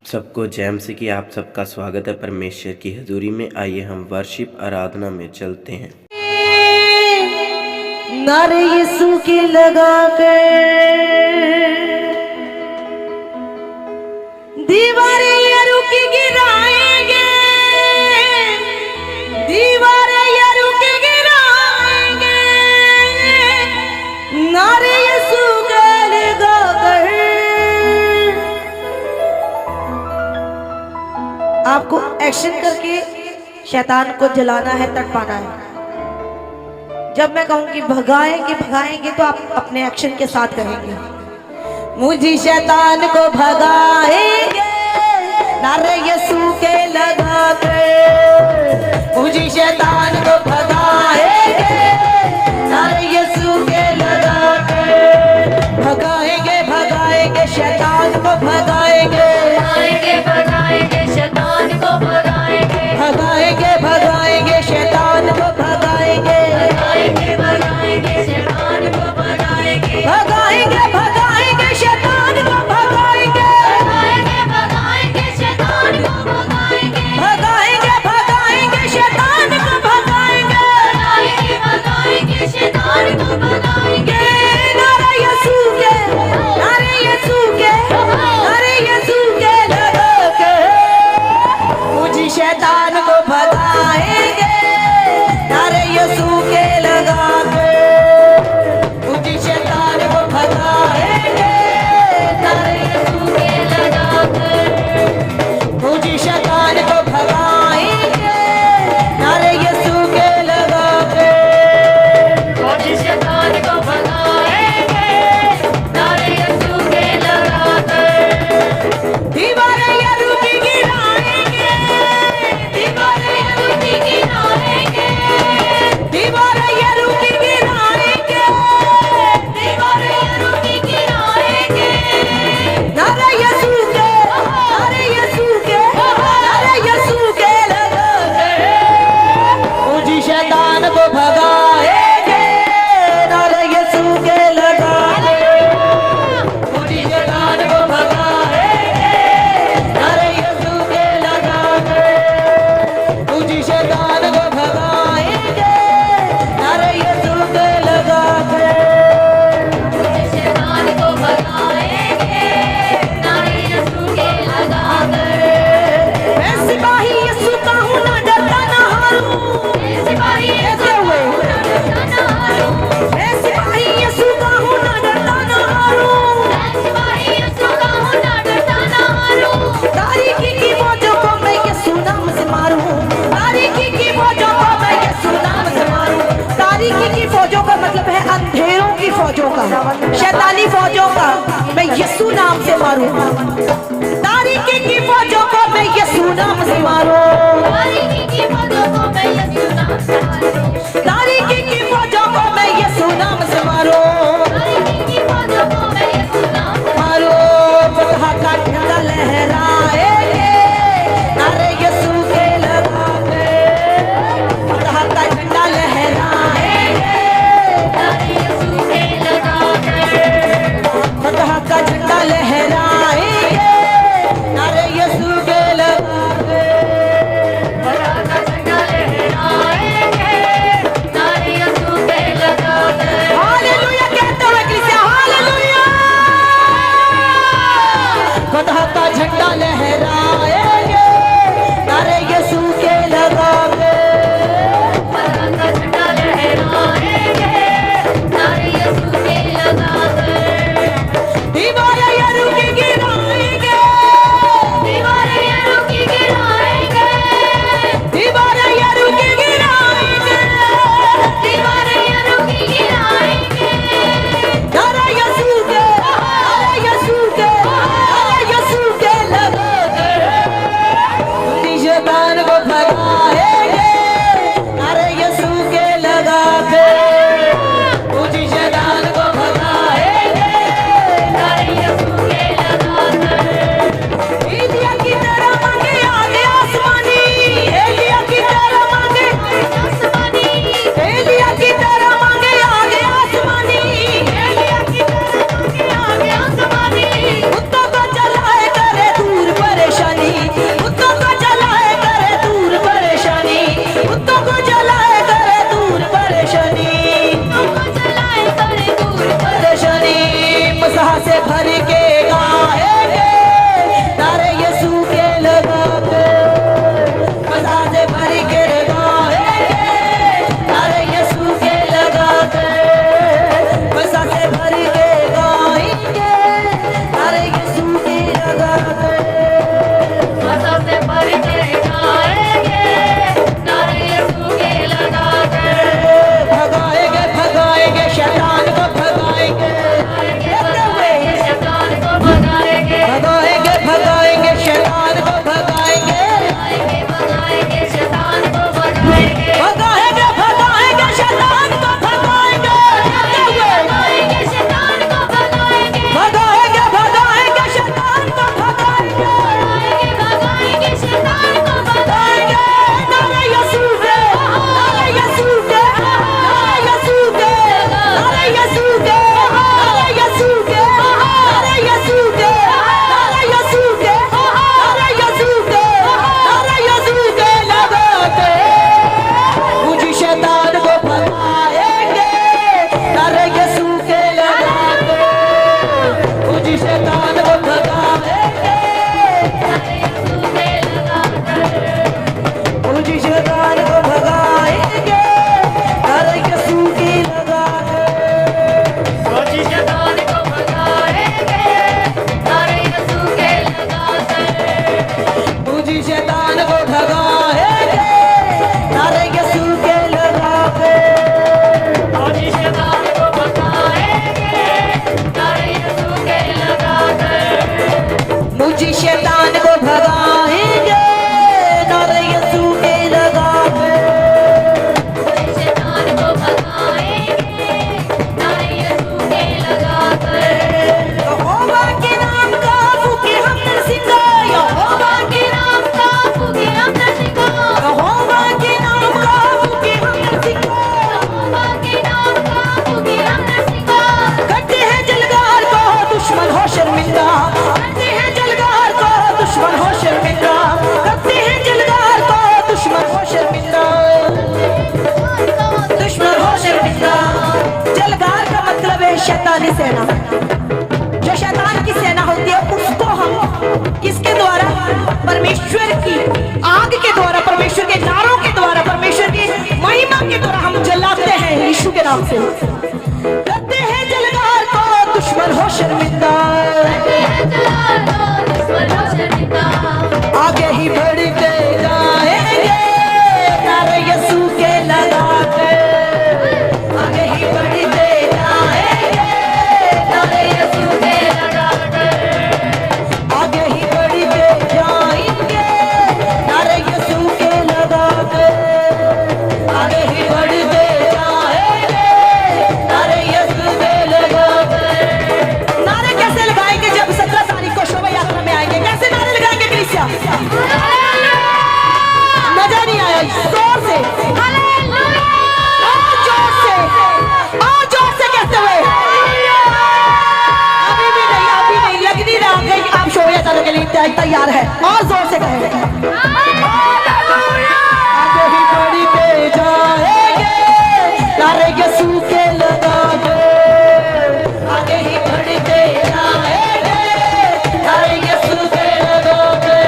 सबको जैम से कि आप सबका स्वागत है परमेश्वर की हजूरी में। आइए हम वर्शिप आराधना में चलते हैं। नारे यीशु की लगा कर दीवारें यरू की गिराएंगे, दीवारें यरू की गिराएंगे। नारे यीशु के लगा कर आपको एक्शन करके शैतान को जलाना है, तड़पाना है। जब मैं कहूंगी भगाएंगे भगाएंगे तो आप अपने एक्शन के साथ कहेंगे मुझे शैतान को भगाएंगे। नारे यीशु के लगा कर मुझे शैतान को भगाएंगे, नारे यीशु के लगा कर भगाएंगे भगाएंगे शैतान को भगाएंगे, भगाएंगे भगाएंगे शैतान को भगाएंगे, भगाएंगे भगाएंगे शैतान को भगाएंगे, भगाएंगे भगाएंगे शैतान को भगाएंगे, भगाएंगे भगाएंगे शैतान को भगाएंगे, भगाएंगे भगाएंगे शैतान को भगाएंगे, भगाएंगे भगाएंगे शैतान को भगाएंगे, भगाएंगे भगाएंगे शैतान को भगाएंगे। नारे यीशु के, नारे यीशु के, नारे यीशु के लगा के मुझे शैतान को भगाएंगे। नारे यीशु के लगा के मुझे शैतान को भगाएंगे, नारे यीशु के लगा के मुझे शैतान को भगाएंगे, नारे यीशु के लगा के मुझे शैतान को भगाएंगे, नारे यीशु के लगा कर दीवारें यरू की गिराएंगे, दीवारें यरू की गिराएंगे, दीवारें यरू की गिराएंगे, दीवारें यरू की गिराएंगे। नारे यीशु के, नारे यीशु के, नारे यीशु के लगा के मुझे शैतान को भगाएंगे। नारे यीशु के लगा के मुझे शैतान को भगाएंगे, नारे यीशु के लगा के मुझे शैतान को भगाएंगे, नारे यीशु के लगा के शैतान को भगाएंगे, नारे यीशु के लगा कर मैं सिपाही यीशु का हूँ, ना डरता ना हारूं। सिपाही कैसे हुए? ना हारूं, मैं सिपाही यीशु का हूँ, ना डरता ना हारूं। सिपाही यीशु का हूँ, ना डरता ना हारूं। तारीकी की फौजों को मैं यीशु नाम से मारूं, तारीकी की फौजों को मैं यीशु नाम से मारूं। तारीकी की फौजों का मतलब है अंधेरों की फौजों का, शैतानी फौजों का मैं यीशु नाम से मारूं। तारीकी की फौजों को मैं यीशु नाम से मारूं। तारीकी की फौजों को मैं यीशु नाम से मारूं। तारीकी की फौजों को मैं यीशु नाम से मारूं। तारीकी की फौजों को मैं यीशु नाम से मारो फतह का झंडा लहराएंगे, नारे यीशु के लगा के फतह का झंडा लहराएंगे, नारे यीशु के लगा कर फतह का झंडा लहराएंगे, नारे यीशु के लगा के बड़ा का झंडा लहराएंगे, नारे यीशु के से भर के गाएंगे नारे यीशु के लगा के, मजा से भर के गाएंगे नारे यीशु के लगा के, मजा से भर के गाएंगे नारे यीशु के लगा के। मजा से भर के गाएंगे नारे यीशु के लगा के, भगाएंगे भगाएंगे शैतान को भगाएंगे, शैतान को भगाएंगे, भगाएंगे भगाएंगे शैतान को भगाएंगे, भगाएंगे शैतान को भगाएंगे, भगाएंगे भगाएंगे शैतान को भगाएंगे, भगाएंगे शैतान को भगाएंगे, भगाएंगे भगाएंगे शैतान को भगाएंगे, भगाएंगे शैतान को भगाएंगे। नारे यीशु के, नारे यीशु के, नारे यीशु के, नारे यीशु के, नारे यीशु के, नारे यीशु के, नारे यीशु के, नारे यीशु के, नारे यीशु के लगा के मुझे शैतान को भगाएंगे, नारे यीशु के लगा के मुझे शैतान को भगाएंगे, मुझे शैतान को भगाएंगे, नारे यीशु के लगा के। शैतान को भगाएंगे नारे यीशु के लगा के, मुझे शैतान को भगाएंगे नारे यीशु के लगा के, शैतान को भगाएंगे नारे यीशु के लगा के, मुझे शैतान को भगाएंगे नारे यीशु के लगा के, शैतान को भगाएंगे नारे यीशु के लगा के, यहोवा के नाम का फूके हमने सिंगा, यहोवा के नाम का फूके हमने सिखा, यहोवा के नाम का फूके हमने सिंगा, यहोवा के नाम का फूके हमने सिखा, करते हैं जलगार को दुश्मन हो शर्मिंदा, करते हैं जलगार को दुश्मन हो शर्मिंदा, करते हैं जलगार को दुश्मन हो शर्मिंदा, दुश्मन हो शर्मिंदा। जलगार का मतलब है शैतानी सेना, जो शैतान की सेना होती है उसको हम किसके द्वारा, परमेश्वर की आग के द्वारा, परमेश्वर के नारों के द्वारा, परमेश्वर की महिमा के द्वारा हम जलाते हैं यीशु के नाम से। करते हैं जलगार को दुश्मन हो शर्मिंदा, दुश्मन हो शर्मिंदा, आगे ही बढ़ते जाएंगे नारे यीशु के लगा के, आगे ही बढ़ते जाएंगे नारे यीशु के लगा के, आगे ही बढ़ते जाएंगे नारे यीशु के लगा के, आगे ही बढ़ते जाएंगे नारे यीशु के लगा के। नारे कैसे लगाएंगे जब 17 तारीख को शोभा यात्रा में आएंगे, कैसे नारे लगाएंगे क्रिस्टिया? मजा नहीं आया? जोर से, और जोर से कहते हुए। अभी नहीं लग नहीं रहा कि आप शोभा यात्रा के लिए तैयार है, और जोर से कहेंगे। आगे ही बढ़ते जाएंगे नारे यीशु के लगा के, आगे ही बढ़ते जाएंगे नारे यीशु के लगा के।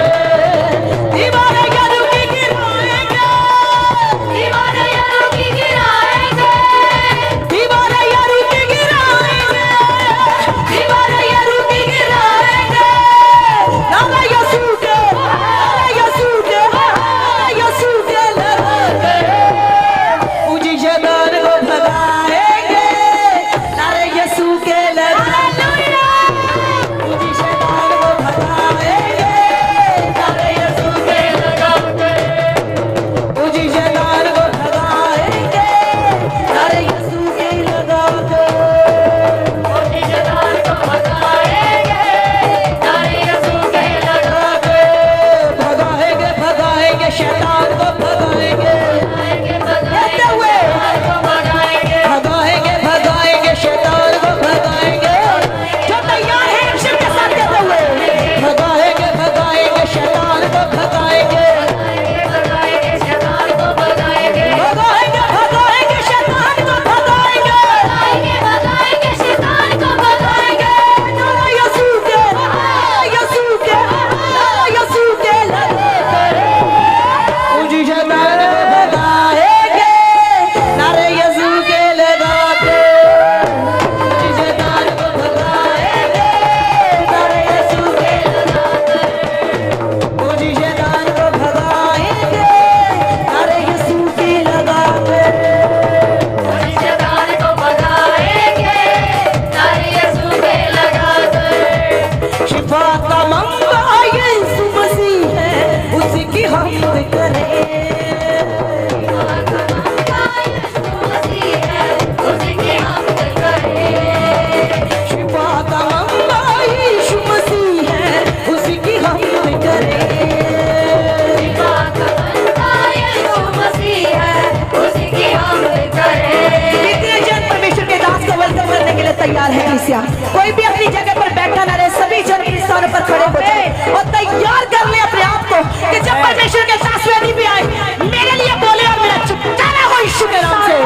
दीवारें यरू की गिराएंगे, दीवारें यरू की गिराएंगे, दीवारें यरू की गिराएंगे, दीवारें यरू की गिराएंगे, नारे यीशु के तपस्या। कोई भी अपनी जगह पर बैठा ना रहे, सभी जन अपने स्थानों पर खड़े हो जाए और तैयार कर ले अपने आप को कि जब परमेश्वर के शाश्वती भी आए मेरे लिए बोले और मेरा छुटकारा हो यीशु के नाम से।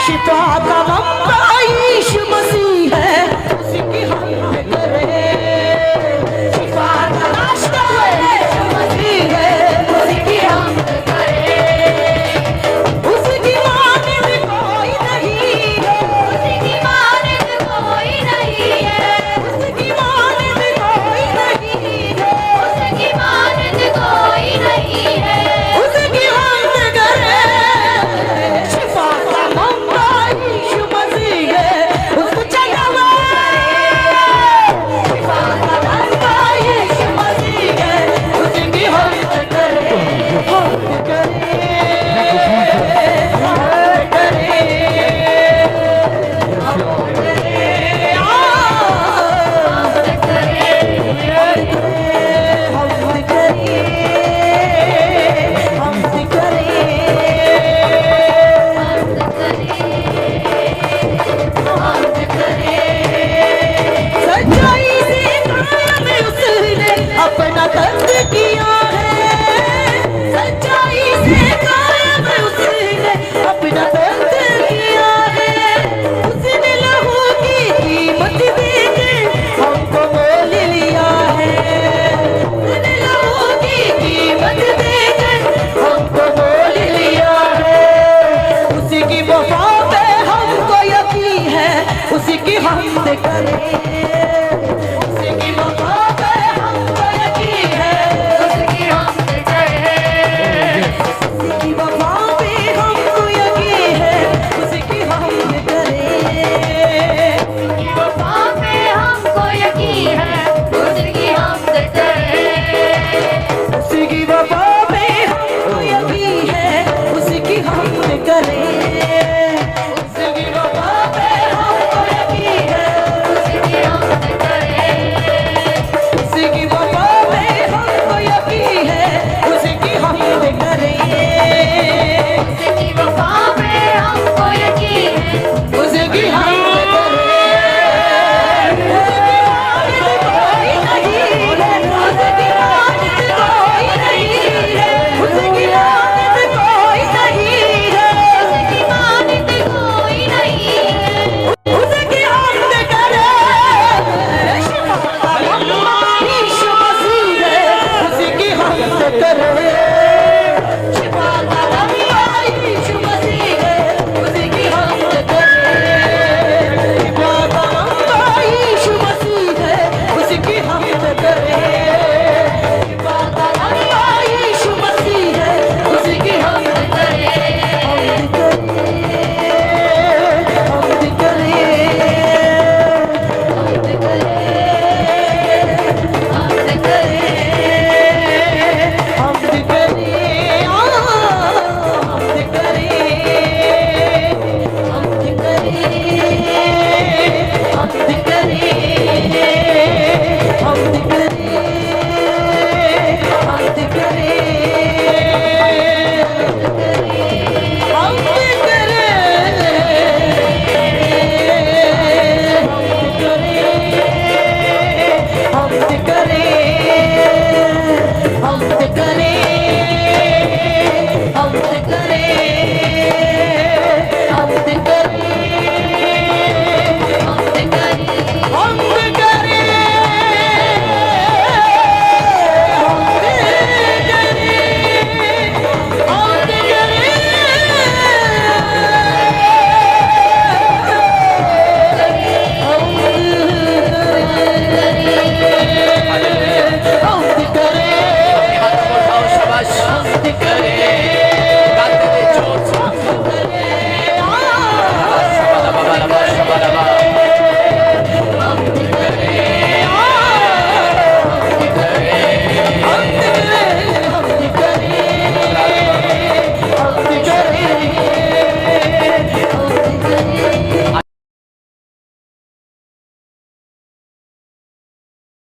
शिफा का मौका यीशु मसीह है, उसी की हम करें। शिफा का रास्ता यीशु मसीह है, उसी की हम करें। उसकी मानिंद कोई नहीं है, उसकी मानिंद कोई नहीं है, उसकी मानिंद कोई नहीं है, उसकी मानिंद कोई नहीं है। उसकी हम करें। शिफा का मौका यीशु मसीह है, उसको चढ़ावा। शिफा का मौका यीशु मसीह है, उसकी हम करें, हम करें, हम करें, हम करें, सच्चाई से कायम उसने अपना दर्द किया है। सच्चाई से कायम उसने अपना दर्द किया है। उसने लहू की कीमत देकर हमको मोल लिया है। उसने लहू की कीमत देकर हमको मोल लिया है। उसी की वफा पे हमको यकीन है, उसी की हमद करें।